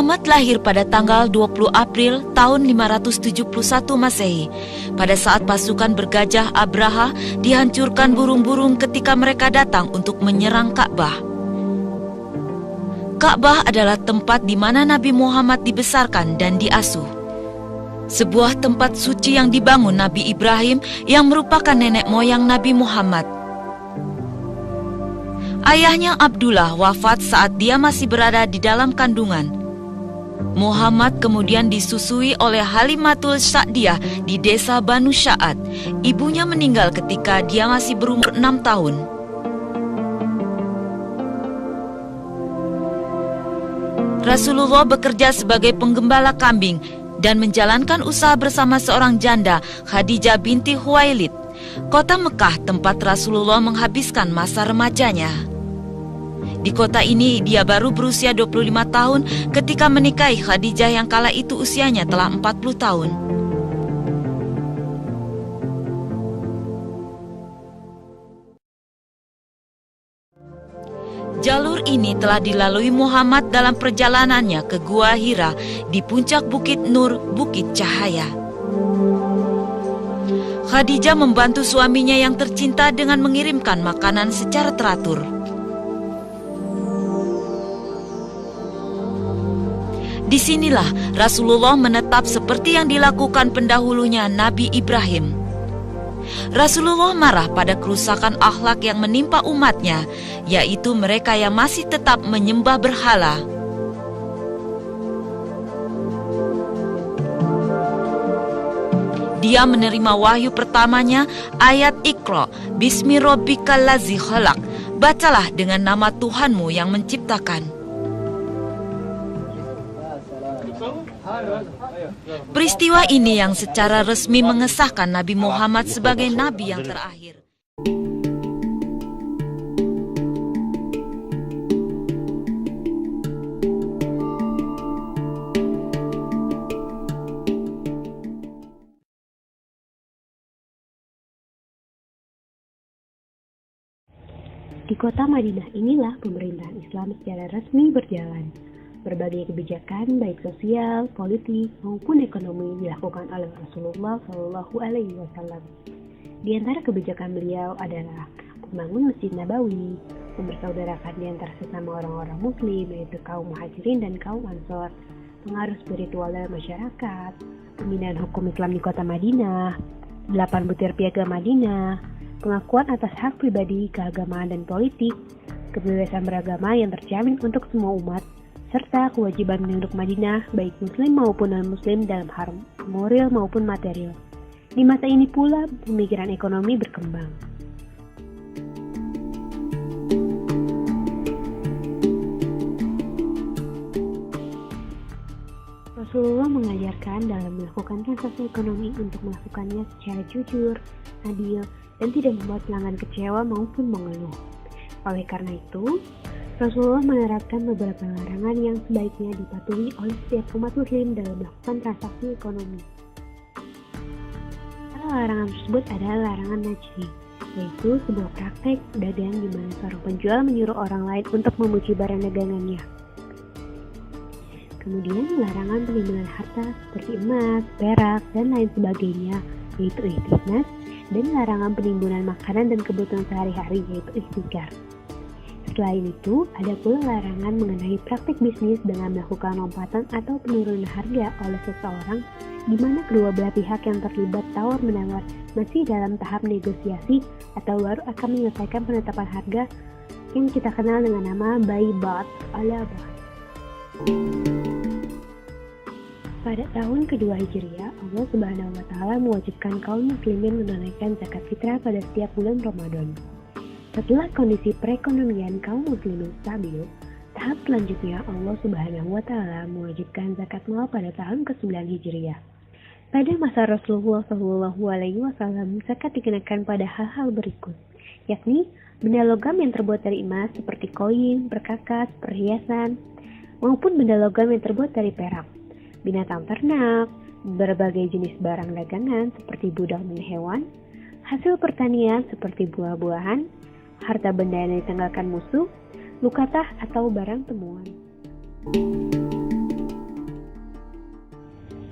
Muhammad lahir pada tanggal 20 April tahun 571 Masehi, pada saat pasukan bergajah Abraha dihancurkan burung-burung ketika mereka datang untuk menyerang Ka'bah. Ka'bah adalah tempat di mana Nabi Muhammad dibesarkan dan diasuh. Sebuah tempat suci yang dibangun Nabi Ibrahim yang merupakan nenek moyang Nabi Muhammad. Ayahnya Abdullah wafat saat dia masih berada di dalam kandungan. Muhammad kemudian disusui oleh Halimatul Sa'diyah di desa Banu Sya'ad. Ibunya meninggal ketika dia masih berumur 6 tahun. Rasulullah bekerja sebagai penggembala kambing dan menjalankan usaha bersama seorang janda, Khadijah binti Khuwailid, kota Mekah tempat Rasulullah menghabiskan masa remajanya. Di kota ini dia baru berusia 25 tahun ketika menikahi Khadijah yang kala itu usianya telah 40 tahun. Jalur ini telah dilalui Muhammad dalam perjalanannya ke Gua Hira di puncak Bukit Nur, Bukit Cahaya. Khadijah membantu suaminya yang tercinta dengan mengirimkan makanan secara teratur. Disinilah Rasulullah menetap seperti yang dilakukan pendahulunya Nabi Ibrahim. Rasulullah marah pada kerusakan akhlak yang menimpa umatnya, yaitu mereka yang masih tetap menyembah berhala. Dia menerima wahyu pertamanya, ayat Iqra, Bismi Rabbikal Ladzi Khalaq, bacalah dengan nama Tuhanmu yang menciptakan. Peristiwa ini yang secara resmi mengesahkan Nabi Muhammad sebagai nabi yang terakhir. Di kota Madinah inilah pemerintahan Islam secara resmi berjalan. Berbagai kebijakan baik sosial, politik maupun ekonomi dilakukan oleh Rasulullah Shallallahu Alaihi Wasallam. Di antara kebijakan beliau adalah membangun Masjid Nabawi, mempersaudarakan di antara sesama orang-orang Muslim yaitu kaum Muhajirin dan kaum Ansor, pengaruh spiritual dalam masyarakat, pembinaan hukum Islam di kota Madinah, 8 butir piagam Madinah, pengakuan atas hak pribadi, keagamaan dan politik, kebebasan beragama yang terjamin untuk semua umat, serta kewajiban penduduk Madinah baik muslim maupun non-muslim dalam hal moral maupun material. Di masa ini pula pemikiran ekonomi berkembang. Rasulullah mengajarkan dalam melakukan transaksi ekonomi untuk melakukannya secara jujur, adil, dan tidak membuat pelanggan kecewa maupun mengeluh. Oleh karena itu, Rasulullah menerapkan beberapa larangan yang sebaiknya dipatuhi oleh setiap umat muslim dalam melakukan transaksi ekonomi. Salah larangan tersebut adalah larangan najdi, yaitu sebuah praktek dagang di mana seorang penjual menyuruh orang lain untuk memuji barang dagangannya. Kemudian larangan penimbunan harta seperti emas, perak, dan lain sebagainya, yaitu ihtisnas, dan larangan penimbunan makanan dan kebutuhan sehari-hari, yaitu ihtikar. Selain itu, ada pula larangan mengenai praktik bisnis dengan melakukan lompatan atau penurunan harga oleh seseorang di mana kedua belah pihak yang terlibat tawar-menawar masih dalam tahap negosiasi atau baru akan menyelesaikan penetapan harga yang kita kenal dengan nama bai'at al-abad. Pada tahun kedua Hijriah, Allah Subhanahu wa Ta'ala mewajibkan kaum muslimin menunaikan zakat fitrah pada setiap bulan Ramadan. Setelah kondisi perekonomian kaum muslimin stabil, tahap selanjutnya Allah Subhanahu wa Ta'ala mewajibkan zakat mal pada tahun ke-9 Hijriah. Pada masa Rasulullah Shallallahu Alaihi Wasallam, zakat dikenakan pada hal-hal berikut, yakni benda logam yang terbuat dari emas seperti koin, perkakas, perhiasan, maupun benda logam yang terbuat dari perak, binatang ternak, berbagai jenis barang dagangan seperti budak dan hewan, hasil pertanian seperti buah-buahan, harta benda yang ditanggalkan musuh, lukatah atau barang temuan.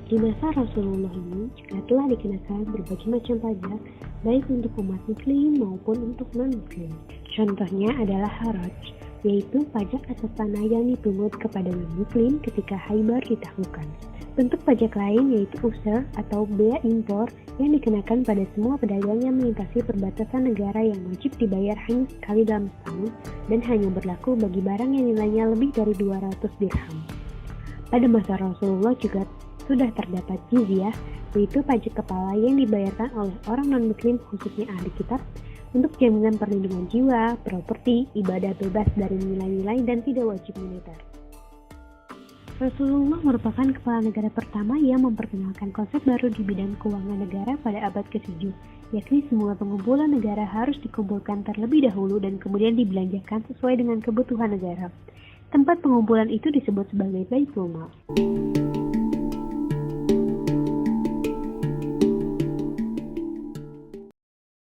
Di masa Rasulullah ini juga telah dikenakan berbagai macam pajak, baik untuk umat muslim maupun untuk non-muslim. Contohnya adalah haraj, yaitu pajak atas tanah yang dipungut kepada non-muslim ketika Khaybar ditaklukkan. Bentuk pajak lain yaitu usur atau bea impor yang dikenakan pada semua pedagang yang melintasi perbatasan negara yang wajib dibayar hanya sekali dalam setahun dan hanya berlaku bagi barang yang nilainya lebih dari 200 dirham. Pada masa Rasulullah juga sudah terdapat jizyah, yaitu pajak kepala yang dibayarkan oleh orang non-muslim khususnya ahli kitab untuk jaminan perlindungan jiwa, properti, ibadah bebas dari nilai-nilai dan tidak wajib militer. Rasulullah merupakan kepala negara pertama yang memperkenalkan konsep baru di bidang keuangan negara pada abad ke-7, yakni semua pengumpulan negara harus dikumpulkan terlebih dahulu dan kemudian dibelanjakan sesuai dengan kebutuhan negara. Tempat pengumpulan itu disebut sebagai Baitul Mal.